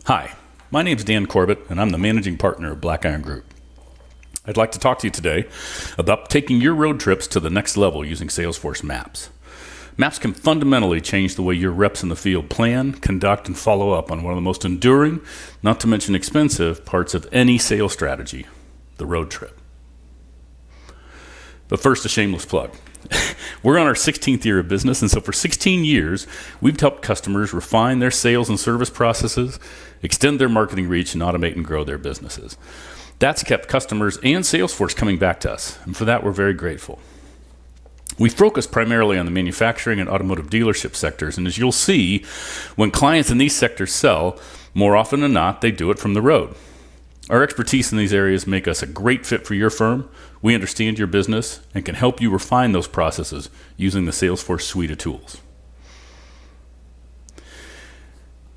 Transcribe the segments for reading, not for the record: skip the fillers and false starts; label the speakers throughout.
Speaker 1: Hi, my name's Dan Corbett, and I'm the managing partner of BlackIron Group. I'd like to talk to you today about taking your road trips to the next level using Salesforce Maps. Maps can fundamentally change the way your reps in the field plan, conduct, and follow up on one of the most enduring, not to mention expensive, parts of any sales strategy, the road trip. But first, a shameless plug. We're on our 16th year of business, and so for 16 years, we've helped customers refine their sales and service processes, extend their marketing reach, and automate and grow their businesses. That's kept customers and Salesforce coming back to us, and for that, we're very grateful. We focus primarily on the manufacturing and automotive dealership sectors, and as you'll see, when clients in these sectors sell, more often than not, they do it from the road. Our expertise in these areas make us a great fit for your firm. We understand your business and can help you refine those processes using the Salesforce suite of tools.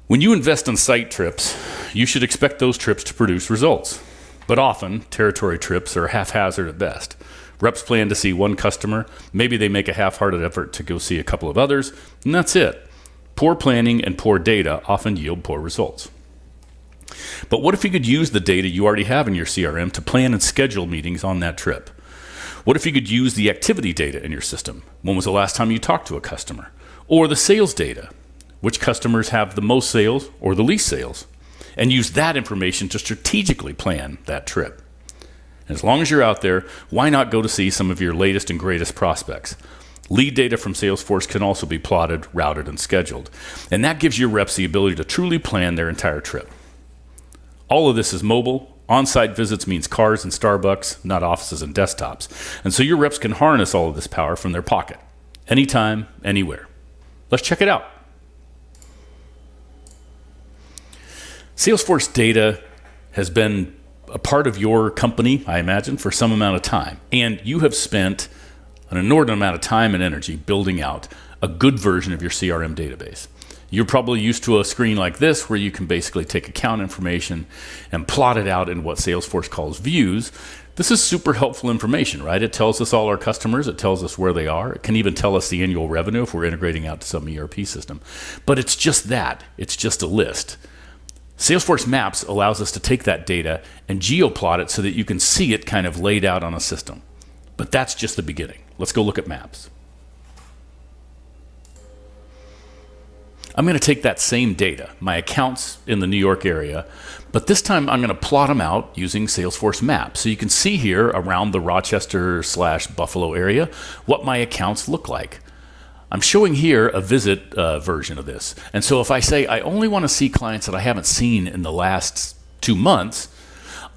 Speaker 1: When you invest in site trips, you should expect those trips to produce results. But often, territory trips are haphazard at best. Reps plan to see one customer, maybe they make a half-hearted effort to go see a couple of others, and that's it. Poor planning and poor data often yield poor results. But what if you could use the data you already have in your CRM to plan and schedule meetings on that trip? What if you could use the activity data in your system? When was the last time you talked to a customer? Or the sales data? Which customers have the most sales or the least sales? And use that information to strategically plan that trip. And as long as you're out there, why not go to see some of your latest and greatest prospects? Lead data from Salesforce can also be plotted, routed, and scheduled. And that gives your reps the ability to truly plan their entire trip. All of this is mobile. On-site visits means cars and Starbucks, not offices and desktops. And so your reps can harness all of this power from their pocket, anytime, anywhere. Let's check it out. Salesforce Data has been a part of your company, I imagine, for some amount of time. And you have spent an inordinate amount of time and energy building out a good version of your CRM database. You're probably used to a screen like this where you can basically take account information and plot it out in what Salesforce calls views. This is super helpful information, right? It tells us all our customers. It tells us where they are. It can even tell us the annual revenue if we're integrating out to some ERP system. But it's just that. It's just a list. Salesforce Maps allows us to take that data and geoplot it so that you can see it kind of laid out on a system. But that's just the beginning. Let's go look at Maps. I'm going to take that same data, my accounts in the New York area, but this time I'm going to plot them out using Salesforce Maps. So you can see here around the Rochester/Buffalo area what my accounts look like. I'm showing here a visit version of this. And so if I say I only want to see clients that I haven't seen in the last 2 months,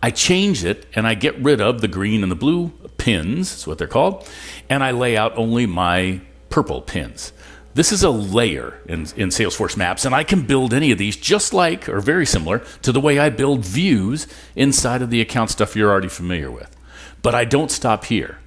Speaker 1: I change it and I get rid of the green and the blue pins, that's what they're called, and I lay out only my purple pins. This is a layer in Salesforce Maps, and I can build any of these just like, or very similar, to the way I build views inside of the account stuff you're already familiar with. But I don't stop here.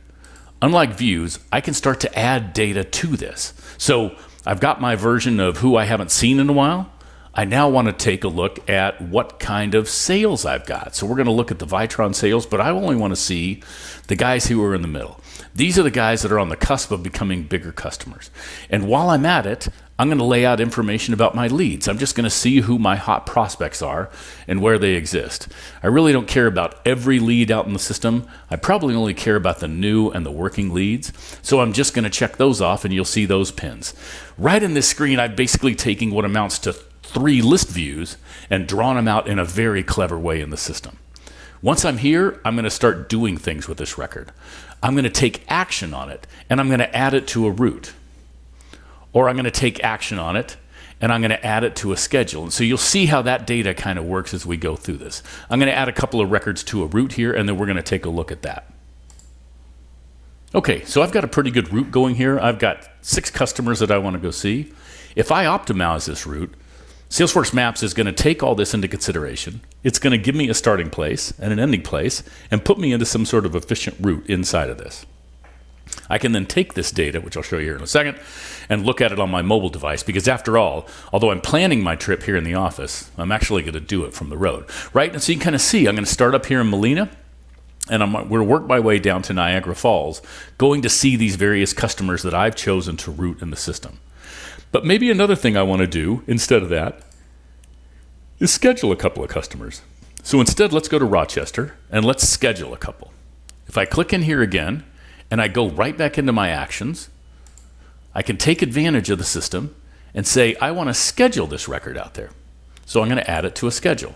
Speaker 1: Unlike views, I can start to add data to this. So I've got my version of who I haven't seen in a while. I now want to take a look at what kind of sales I've got. So we're going to look at the Vitron sales, but I only want to see the guys who are in the middle. These are the guys that are on the cusp of becoming bigger customers. And while I'm at it, I'm going to lay out information about my leads. I'm just going to see who my hot prospects are and where they exist. I really don't care about every lead out in the system. I probably only care about the new and the working leads. So I'm just going to check those off and you'll see those pins. Right in this screen, I'm basically taking what amounts to 3 list views and drawn them out in a very clever way in the system. Once I'm here, I'm going to start doing things with this record. I'm going to take action on it, and I'm going to add it to a route. Or I'm going to take action on it, and I'm going to add it to a schedule. And so you'll see how that data kind of works as we go through this. I'm going to add a couple of records to a route here, and then we're going to take a look at that. Okay, so I've got a pretty good route going here. I've got 6 customers that I want to go see. If I optimize this route, Salesforce Maps is going to take all this into consideration. It's going to give me a starting place and an ending place and put me into some sort of efficient route inside of this. I can then take this data, which I'll show you here in a second, and look at it on my mobile device because after all, although I'm planning my trip here in the office, I'm actually going to do it from the road, right? And so you can kind of see, I'm going to start up here in Molina, and we're going to work my way down to Niagara Falls, going to see these various customers that I've chosen to route in the system. But maybe another thing I want to do instead of that is schedule a couple of customers. So instead, let's go to Rochester and let's schedule a couple. If I click in here again and I go right back into my actions, I can take advantage of the system and say, I want to schedule this record out there. So I'm going to add it to a schedule.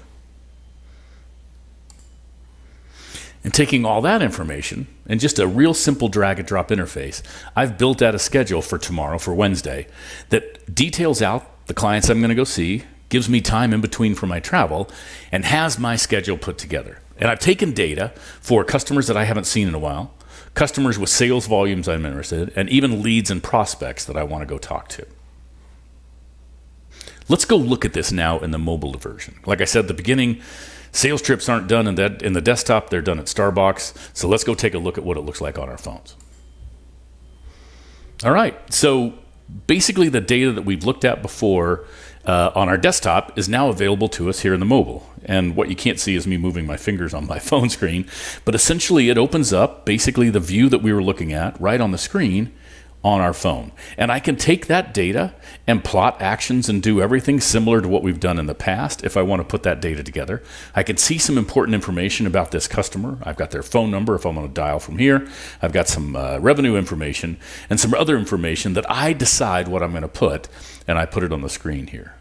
Speaker 1: And taking all that information and just a real simple drag and drop interface, I've built out a schedule for tomorrow, for Wednesday, that details out the clients I'm going to go see, gives me time in between for my travel, and has my schedule put together. And I've taken data for customers that I haven't seen in a while, customers with sales volumes I'm interested in, and even leads and prospects that I want to go talk to. Let's go look at this now in the mobile version. Like I said at the beginning, sales trips aren't done in the desktop, they're done at Starbucks. So let's go take a look at what it looks like on our phones. All right, so basically the data that we've looked at before on our desktop is now available to us here in the mobile. And what you can't see is me moving my fingers on my phone screen, but essentially it opens up basically the view that we were looking at right on the screen on our phone. And I can take that data and plot actions and do everything similar to what we've done in the past if I want to put that data together. I can see some important information about this customer. I've got their phone number if I'm going to dial from here. I've got some revenue information and some other information that I decide what I'm going to put, and I put it on the screen here.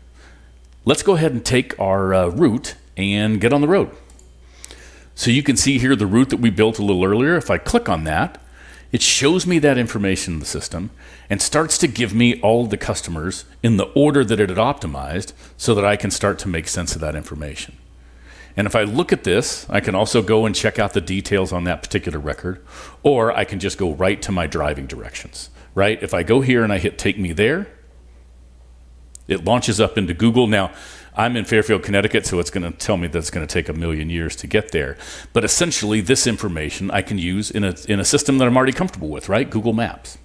Speaker 1: Let's go ahead and take our route and get on the road. So you can see here the route that we built a little earlier. If I click on that, it shows me that information in the system and starts to give me all of the customers in the order that it had optimized so that I can start to make sense of that information. And if I look at this, I can also go and check out the details on that particular record, or I can just go right to my driving directions, right? If I go here and I hit Take Me There, it launches up into Google. Now, I'm in Fairfield, Connecticut, so it's going to tell me that it's going to take 1,000,000 years to get there. But essentially, this information I can use in a system that I'm already comfortable with, right? Google Maps.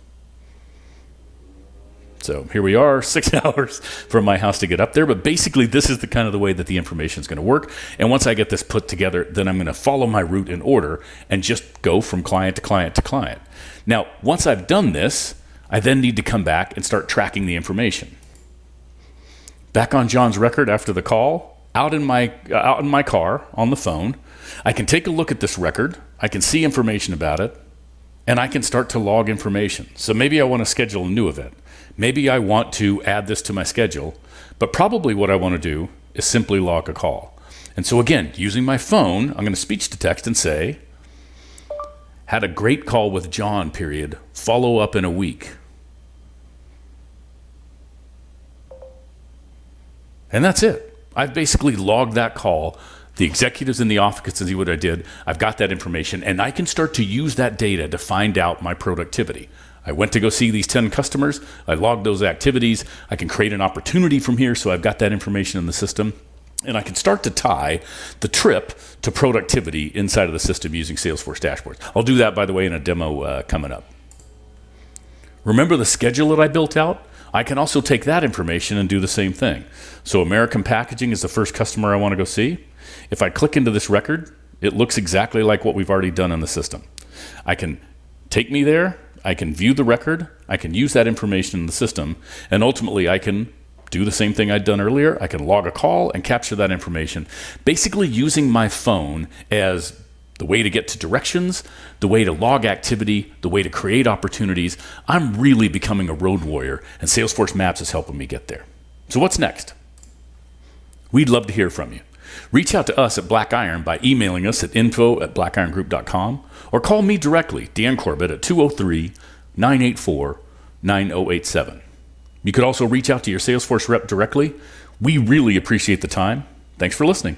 Speaker 1: So here we are, 6 hours from my house to get up there. But basically, this is the kind of the way that the information is going to work. And once I get this put together, then I'm going to follow my route in order and just go from client to client to client. Now, once I've done this, I then need to come back and start tracking the information. Back on John's record after the call, out in my car on the phone, I can take a look at this record, I can see information about it, and I can start to log information. So maybe I want to schedule a new event. Maybe I want to add this to my schedule, but probably what I want to do is simply log a call. And so again, using my phone, I'm going to speech to text and say, had a great call with John, period, follow up in a week. And that's it. I've basically logged that call. The executives in the office can see what I did. I've got that information, and I can start to use that data to find out my productivity. I went to go see these 10 customers. I logged those activities. I can create an opportunity from here, so I've got that information in the system. And I can start to tie the trip to productivity inside of the system using Salesforce dashboards. I'll do that, by the way, in a demo coming up. Remember the schedule that I built out? I can also take that information and do the same thing. So American Packaging is the first customer I want to go see. If I click into this record, it looks exactly like what we've already done in the system. I can take me there, I can view the record, I can use that information in the system, and ultimately I can do the same thing I'd done earlier. I can log a call and capture that information, basically using my phone as the way to get to directions, the way to log activity, the way to create opportunities. I'm really becoming a road warrior, and Salesforce Maps is helping me get there. So what's next? We'd love to hear from you. Reach out to us at BlackIron by emailing us at info@blackirongroup.com or call me directly, Dan Corbett, at 203-984-9087. You could also reach out to your Salesforce rep directly. We really appreciate the time. Thanks for listening.